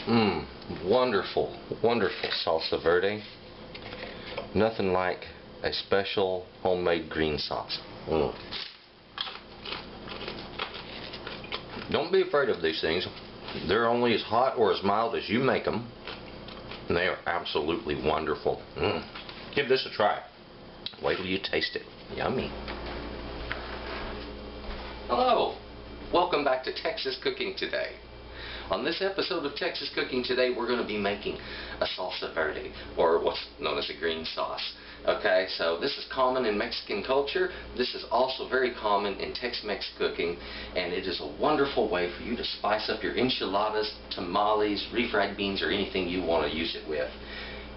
Mmm, wonderful, wonderful salsa verde. Nothing like a special homemade green sauce. Mm. Don't be afraid of these things. They're only as hot or as mild as you make them. And they are absolutely wonderful. Mm. Give this a try. Wait till you taste it. Yummy. Hello. Welcome back to Texas Cooking Today. On this episode of Texas Cooking Today, we're going to be making a salsa verde, or what's known as a green sauce. Okay, so this is common in Mexican culture. This is also very common in Tex-Mex cooking, and it is a wonderful way for you to spice up your enchiladas, tamales, refried beans, or anything you want to use it with.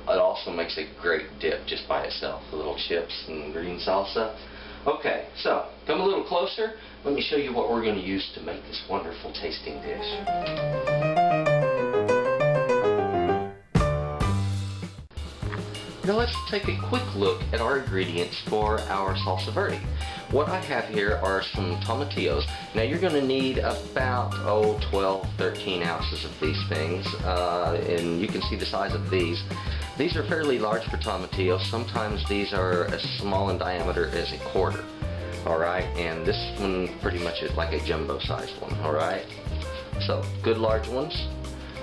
It also makes a great dip just by itself, the little chips and green salsa. Okay, so come a little closer. Let me show you what we're going to use to make this wonderful tasting dish. Now let's take a quick look at our ingredients for our salsa verde. What I have here are some tomatillos. Now you're going to need about 12, 13 ounces of these things, and you can see the size of these. These are fairly large for tomatillos. Sometimes these are as small in diameter as a quarter. Alright, and this one pretty much is like a jumbo sized one. Alright, so good large ones.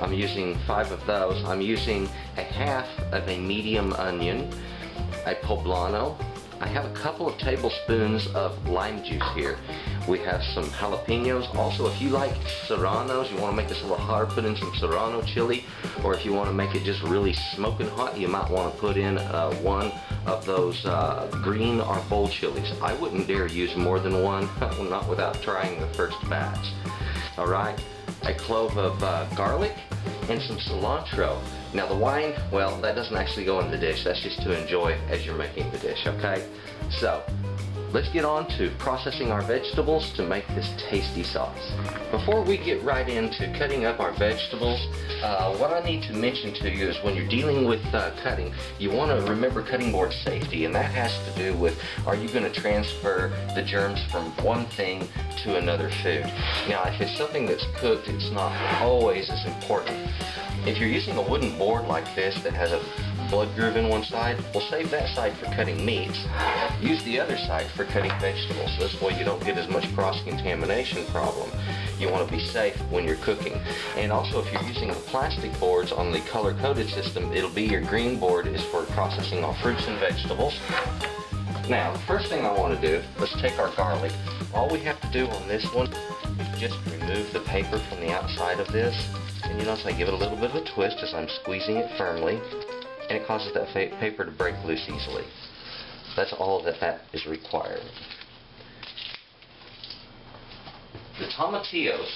I'm using 5 of those. I'm using a half of a medium onion, a poblano. I have a couple of tablespoons of lime juice here. We have some jalapenos. Also, if you like serranos, you want to make this a little hotter, put in some serrano chili. Or if you want to make it just really smoking hot, you might want to put in one of those green or bold chilies. I wouldn't dare use more than one, not without trying the first batch. Alright, a clove of garlic and some cilantro. Now the wine, well, that doesn't actually go in the dish. That's just to enjoy as you're making the dish, okay? So, let's get on to processing our vegetables to make this tasty sauce. Before we get right into cutting up our vegetables, what I need to mention to you is when you're dealing with cutting, you want to remember cutting board safety, and that has to do with, are you going to transfer the germs from one thing to another food? Now, if it's something that's cooked, it's not always as important. If you're using a wooden board like this that has a blood groove in one side, we'll save that side for cutting meats. Use the other side for cutting vegetables. This way you don't get as much cross-contamination problem. You want to be safe when you're cooking. And also, if you're using the plastic boards on the color-coded system, it'll be your green board is for processing all fruits and vegetables. Now, the first thing I want to do, let's take our garlic. All we have to do on this one is just remove the paper from the outside of this. And you notice I give it a little bit of a twist as I'm squeezing it firmly, and it causes that paper to break loose easily. That's all that is required. The tomatillos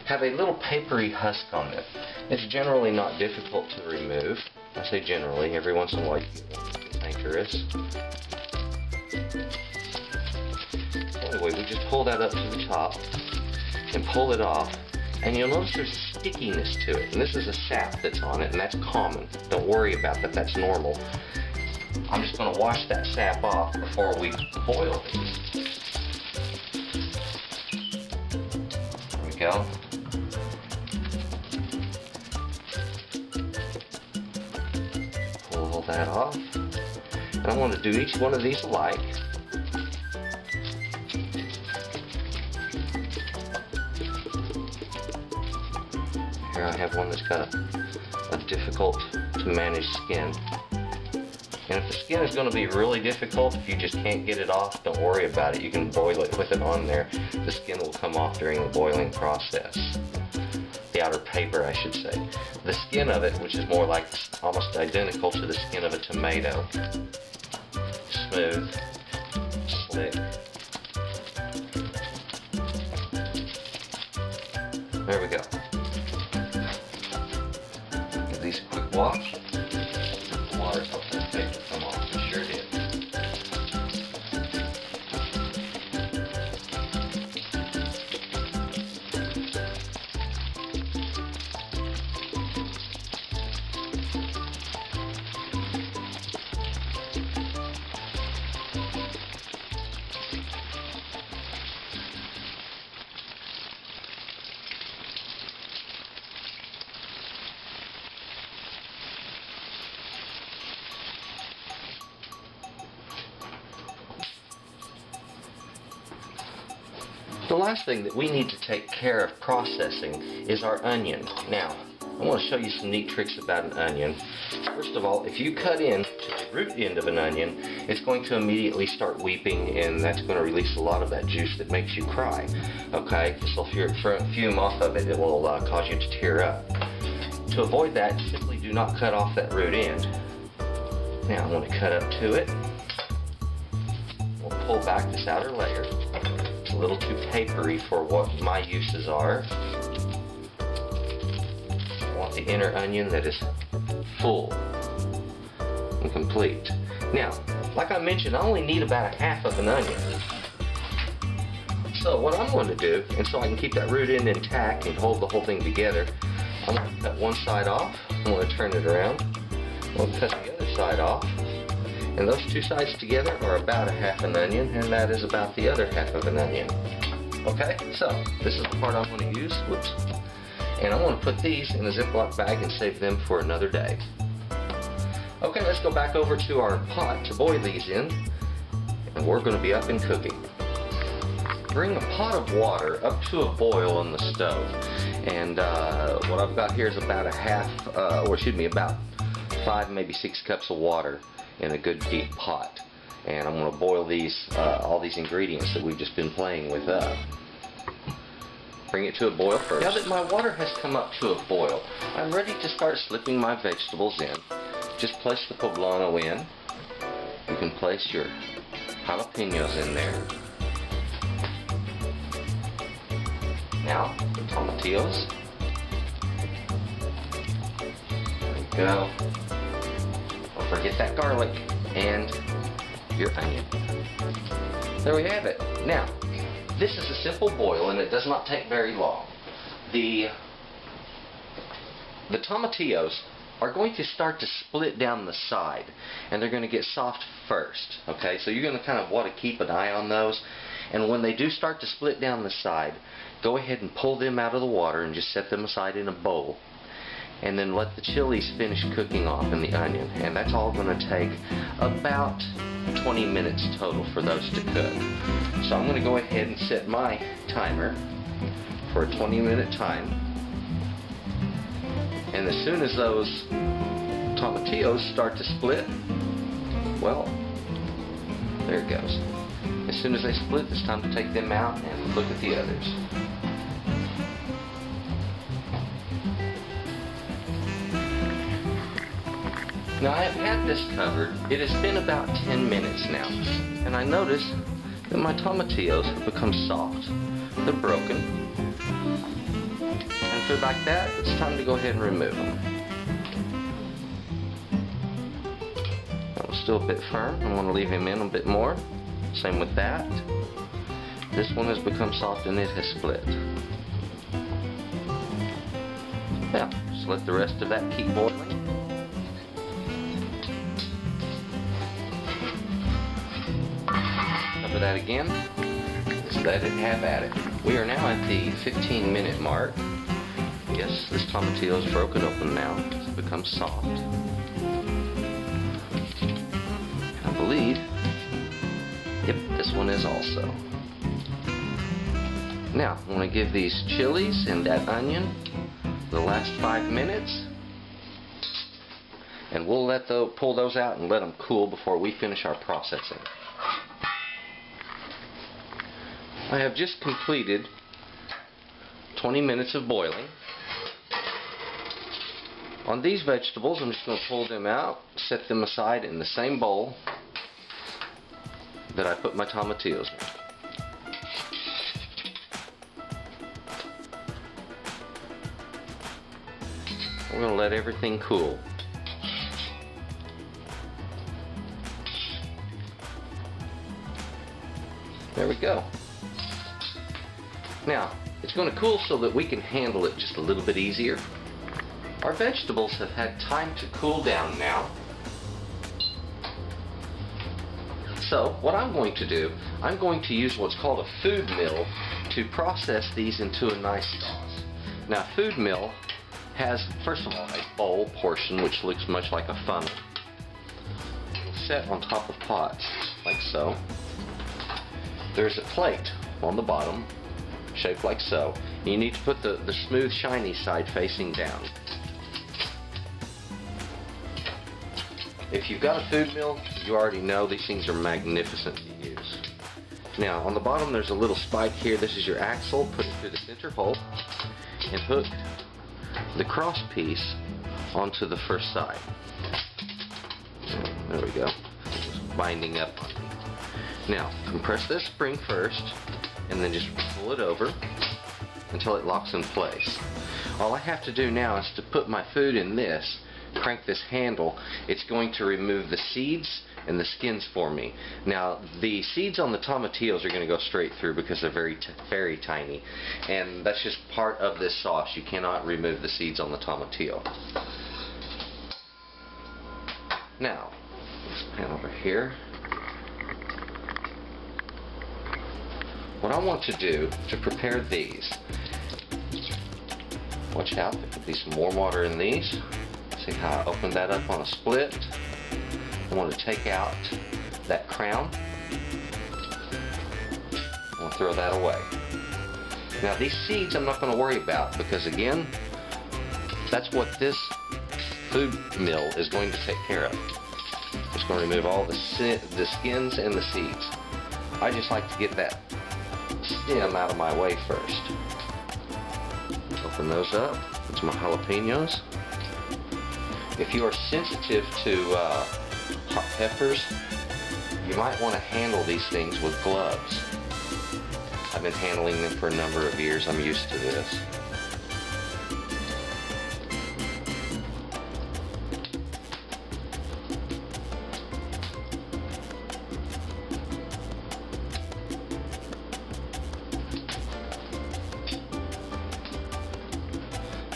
have a little papery husk on them. It's generally not difficult to remove. I say generally, every once in a while you get one cantankerous. Anyway, we just pull that up to the top and pull it off. And you'll notice there's a stickiness to it, and this is a sap that's on it, and that's common. Don't worry about that, that's normal. I'm just going to wash that sap off before we boil these. There we go. Pull that off. And I want to do each one of these alike. Here I have one that's got a difficult to manage skin. And if the skin is going to be really difficult, if you just can't get it off, don't worry about it. You can boil it with it on there. The skin will come off during the boiling process. The outer paper, I should say. The skin of it, which is more like almost identical to the skin of a tomato. Smooth, slick. There we go. Give these a quick wash. Water helps the paper come off. It sure did. The last thing that we need to take care of processing is our onion. Now, I want to show you some neat tricks about an onion. First of all, if you cut in to the root end of an onion, it's going to immediately start weeping, and that's going to release a lot of that juice that makes you cry. Okay, the sulfuric fume off of it, it will cause you to tear up. To avoid that, simply do not cut off that root end. Now I'm going to cut up to it. We'll pull back this outer layer. It's a little too papery for what my uses are. I want the inner onion that is full and complete. Now, like I mentioned, I only need about a half of an onion. So what I'm going to do, and so I can keep that root end intact and hold the whole thing together, I'm going to cut one side off. I'm going to turn it around. I'm going to cut the other side off. And those two sides together are about a half an onion, and that is about the other half of an onion. Okay, so this is the part I'm going to use. Whoops. And I'm going to put these in a Ziploc bag and save them for another day. Okay, let's go back over to our pot to boil these in, and we're going to be up and cooking. Bring a pot of water up to a boil on the stove, and what I've got here is about about 5, maybe 6 cups of water in a good deep pot, and I'm going to boil these all these ingredients that we've just been playing with up. Bring it to a boil first. Now that my water has come up to a boil, I'm ready to start slipping my vegetables in. Just place the poblano in. You can place your jalapenos in there. Now, the tomatillos. There we go. Don't forget that garlic and your onion. There we have it. Now, this is a simple boil and it does not take very long. The tomatillos are going to start to split down the side, and they're going to get soft first. Okay, so you're going to kind of want to keep an eye on those, and when they do start to split down the side, go ahead and pull them out of the water and just set them aside in a bowl, and then let the chilies finish cooking off in the onion, and that's all going to take about 20 minutes total for those to cook. So I'm going to go ahead and set my timer for a 20-minute time. And as soon as those tomatillos start to split, well, there it goes. As soon as they split, it's time to take them out and look at the others. Now I have had this covered. It has been about 10 minutes now, and I notice that my tomatillos have become soft. They're broken. And if they're like that, it's time to go ahead and remove them. That was still a bit firm. I want to leave him in a bit more. Same with that. This one has become soft and it has split. Now, just let the rest of that keep boiling. Cover that again. Just let it have at it. We are now at the 15-minute mark. Yes, this tomatillo is broken open now. It's become soft. I believe, yep, this one is also. Now, I want to give these chilies and that onion the last 5 minutes. And we'll pull those out and let them cool before we finish our processing. I have just completed 20 minutes of boiling. On these vegetables, I'm just going to pull them out, set them aside in the same bowl that I put my tomatillos in. We're going to let everything cool. There we go. Now, it's going to cool so that we can handle it just a little bit easier. Our vegetables have had time to cool down now. So, what I'm going to do, I'm going to use what's called a food mill to process these into a nice sauce. Now, a food mill has, first of all, a bowl portion which looks much like a funnel. It's set on top of pots, like so. There's a plate on the bottom shaped like so. You need to put the smooth, shiny side facing down. If you've got a food mill, you already know these things are magnificent to use. Now, on the bottom there's a little spike here. This is your axle. Put it through the center hole and hook the cross piece onto the first side. There we go. It's binding up on me. Now, compress this spring first and then just pull it over until it locks in place. All I have to do now is to put my food in this, crank this handle. It's going to remove the seeds and the skins for me. Now, the seeds on the tomatillos are going to go straight through because they're very tiny, and that's just part of this sauce. You cannot remove the seeds on the tomatillo. Now, let's pan over here. What I want to do to prepare these, watch out, there could be some more water in these. See how I opened that up on a split? I want to take out that crown. I want to throw that away. Now these seeds I'm not going to worry about because again, that's what this food mill is going to take care of. It's going to remove all the skins and the seeds. I just like to get that stem out of my way first. Open those up. That's my jalapenos. If you are sensitive to hot peppers, you might want to handle these things with gloves. I've been handling them for a number of years. I'm used to this.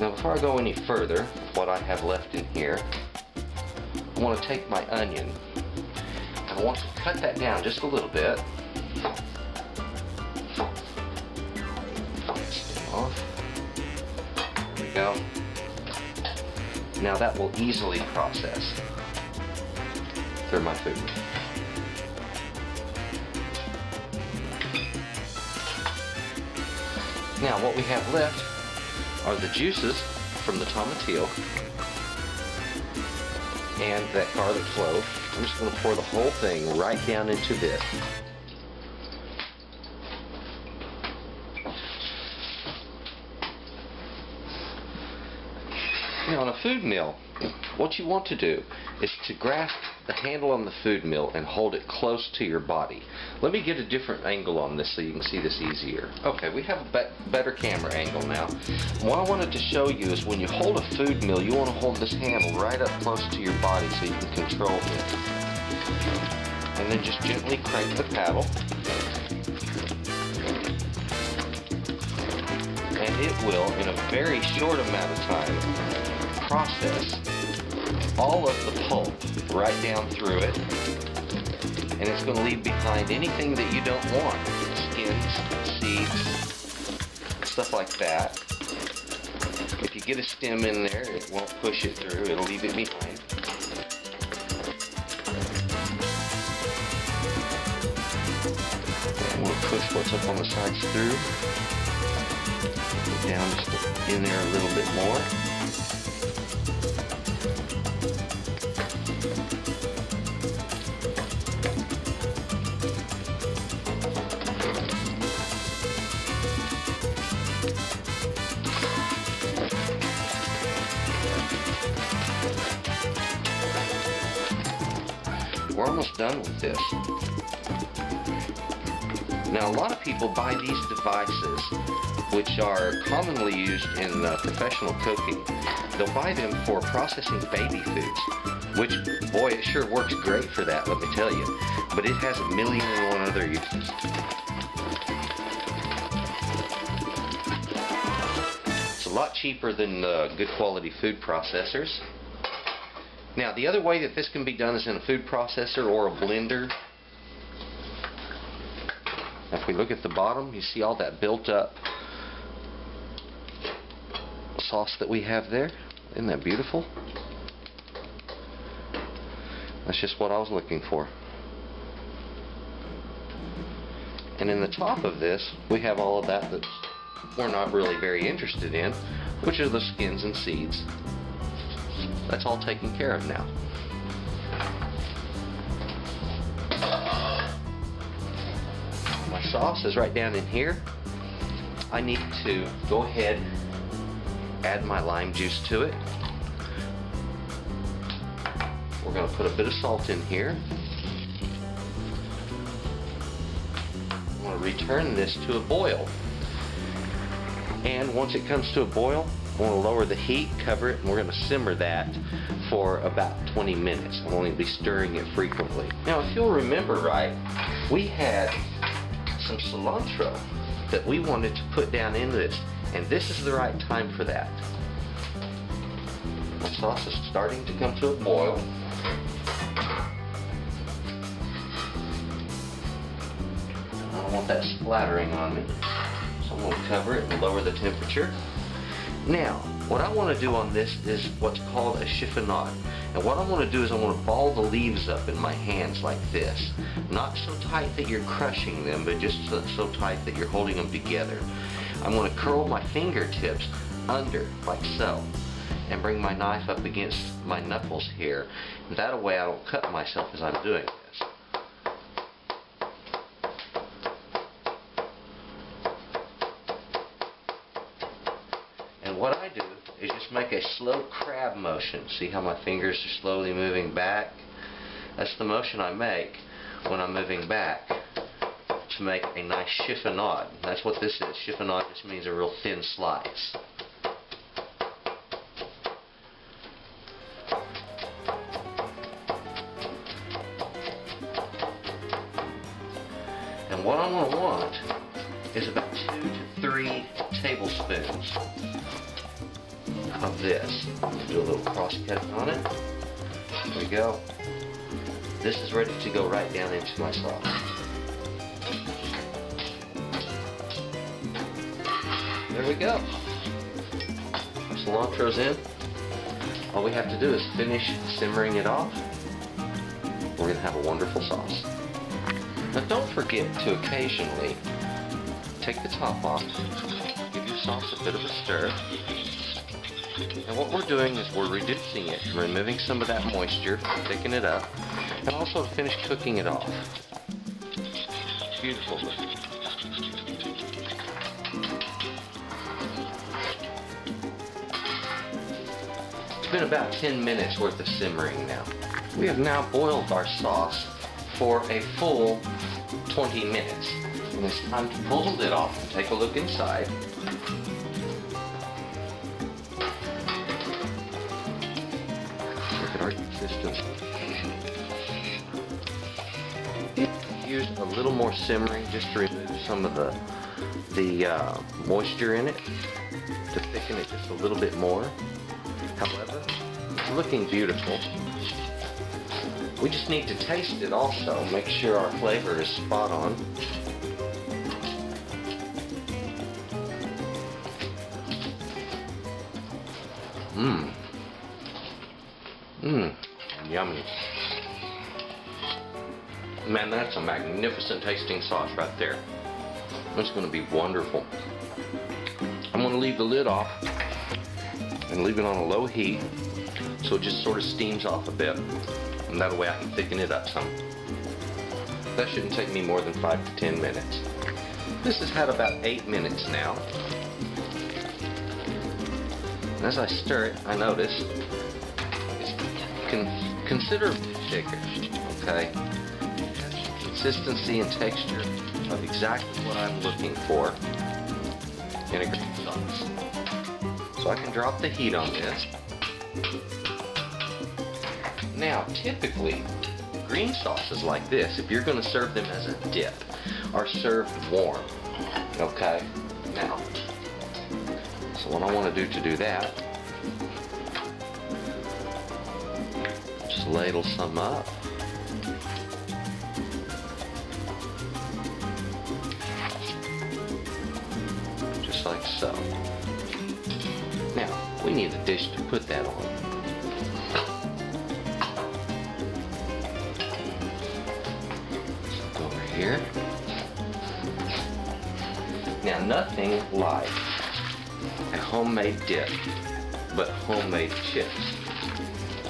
Now before I go any further, what I have left in here, I want to take my onion and I want to cut that down just a little bit. Stem off. There we go. Now that will easily process through my food. Now what we have left are the juices from the tomatillo and that garlic clove. I'm just going to pour the whole thing right down into this. Now on a food mill, what you want to do is to grasp the handle on the food mill and hold it close to your body. Let me get a different angle on this so you can see this easier. Okay, we have a better camera angle now. What I wanted to show you is when you hold a food mill, you want to hold this handle right up close to your body so you can control it. And then just gently crank the paddle. And it will, in a very short amount of time, process all of the pulp right down through it, and it's going to leave behind anything that you don't want. Skins, seeds, stuff like that. If you get a stem in there, it won't push it through, it'll leave it behind. I'm going to push what's up on the sides through. Put down just in there a little bit more. We're almost done with this. Now a lot of people buy these devices, which are commonly used in professional cooking. They'll buy them for processing baby foods, which, boy, it sure works great for that, let me tell you. But it has 1,000,001 other uses. It's a lot cheaper than good quality food processors. Now, the other way that this can be done is in a food processor or a blender. If we look at the bottom, you see all that built up sauce that we have there. Isn't that beautiful? That's just what I was looking for. And in the top of this, we have all of that that's we're not really very interested in, which are the skins and seeds. That's all taken care of now. My sauce is right down in here. I need to go ahead, add my lime juice to it. We're going to put a bit of salt in here. I'm going to return this to a boil. And once it comes to a boil, I want to lower the heat, cover it, and we're going to simmer that for about 20 minutes. I'm only be stirring it frequently. Now, if you'll remember right, we had some cilantro that we wanted to put down in this, and this is the right time for that. My sauce is starting to come to a boil. I don't want that splattering on me, so I'm going to cover it and lower the temperature. Now, what I want to do on this is what's called a chiffonade. And what I want to do is I want to ball the leaves up in my hands like this. Not so tight that you're crushing them, but just so tight that you're holding them together. I'm going to curl my fingertips under, like so, and bring my knife up against my knuckles here. And that way I don't cut myself as I'm doing this. And what I do is just make a slow crab motion. See how my fingers are slowly moving back? That's the motion I make when I'm moving back to make a nice chiffonade. That's what this is. Chiffonade just means a real thin slice. And what I'm going to want is about 2 to 3 tablespoons of this. Do a little cross cut on it. There we go. This is ready to go right down into my sauce. There we go. Cilantro's in. All we have to do is finish simmering it off. We're going to have a wonderful sauce. Now don't forget to occasionally take the top off, give your sauce a bit of a stir. And what we're doing is we're reducing it, removing some of that moisture, thicken it up, and also finish cooking it off. Beautiful looking. It's been about 10 minutes worth of simmering now. We have now boiled our sauce for a full 20 minutes. And it's time to pull the lid off and take a look inside. Look at our consistency. Used a little more simmering just to remove some of the moisture in it, to thicken it just a little bit more. However, it's looking beautiful. We just need to taste it also, make sure our flavor is spot on. Yummy. Man, that's a magnificent tasting sauce right there. It's going to be wonderful. I'm going to leave the lid off and leave it on a low heat so it just sort of steams off a bit. And that way I can thicken it up some. That shouldn't take me more than 5 to 10 minutes. This has had about 8 minutes now. And as I stir it, I notice it's considerably thicker. Okay? It has consistency and texture of exactly what I'm looking for in a green sauce. So I can drop the heat on this. Now, typically, green sauces like this, if you're going to serve them as a dip, are served warm. Okay? Now, so what I want to do that, just ladle some up. Just like so. Now, we need a dish to put that on. Here. Now Now nothing like a homemade dip, but homemade chips.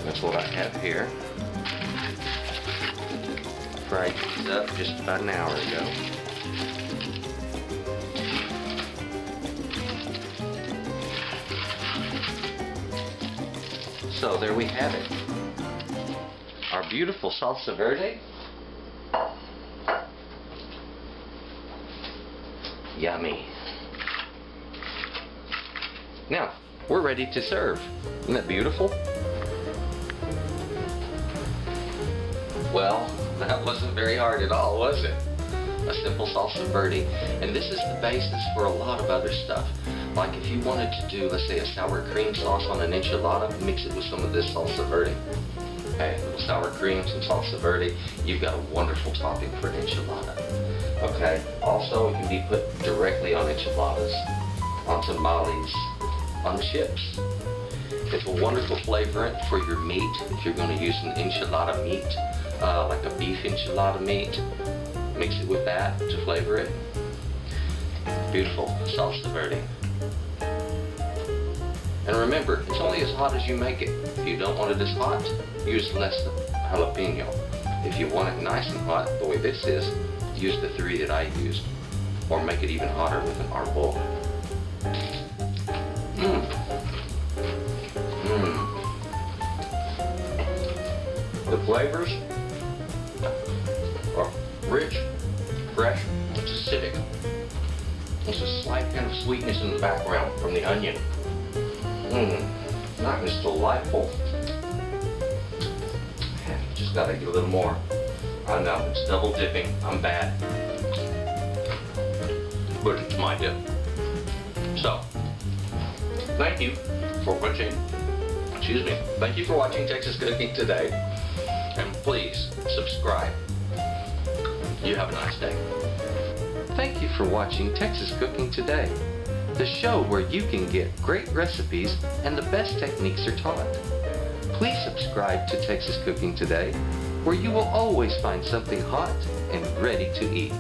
That's what I have here. Fried these up just about an hour ago. So there we have it. Our beautiful Salsa Verde. Yummy. Now, we're ready to serve. Isn't that beautiful? Well, that wasn't very hard at all, was it? A simple Salsa Verde. And this is the basis for a lot of other stuff. Like if you wanted to do, let's say, a sour cream sauce on an enchilada, mix it with some of this Salsa Verde. Okay, a little sour cream, some Salsa Verde. You've got a wonderful topping for an enchilada. Okay, also it can be put directly on enchiladas, on tamales, on chips. It's a wonderful flavorant for your meat. If you're going to use an enchilada meat, like a beef enchilada meat, mix it with that to flavor it. Beautiful Salsa Verde. And remember, it's only as hot as you make it. If you don't want it as hot, use less jalapeno. If you want it nice and hot, the way this is, use the 3 that I used. Or make it even hotter with an arbol. The flavors are rich, fresh, it's acidic. There's a slight kind of sweetness in the background from the onion. That is delightful. Just gotta get a little more. I know, it's double dipping. I'm bad. But it's my dip. So, thank you for watching. Excuse me. Thank you for watching Texas Cooking Today. And please subscribe. You have a nice day. Thank you for watching Texas Cooking Today, the show where you can get great recipes and the best techniques are taught. Please subscribe to Texas Cooking Today, where you will always find something hot and ready to eat.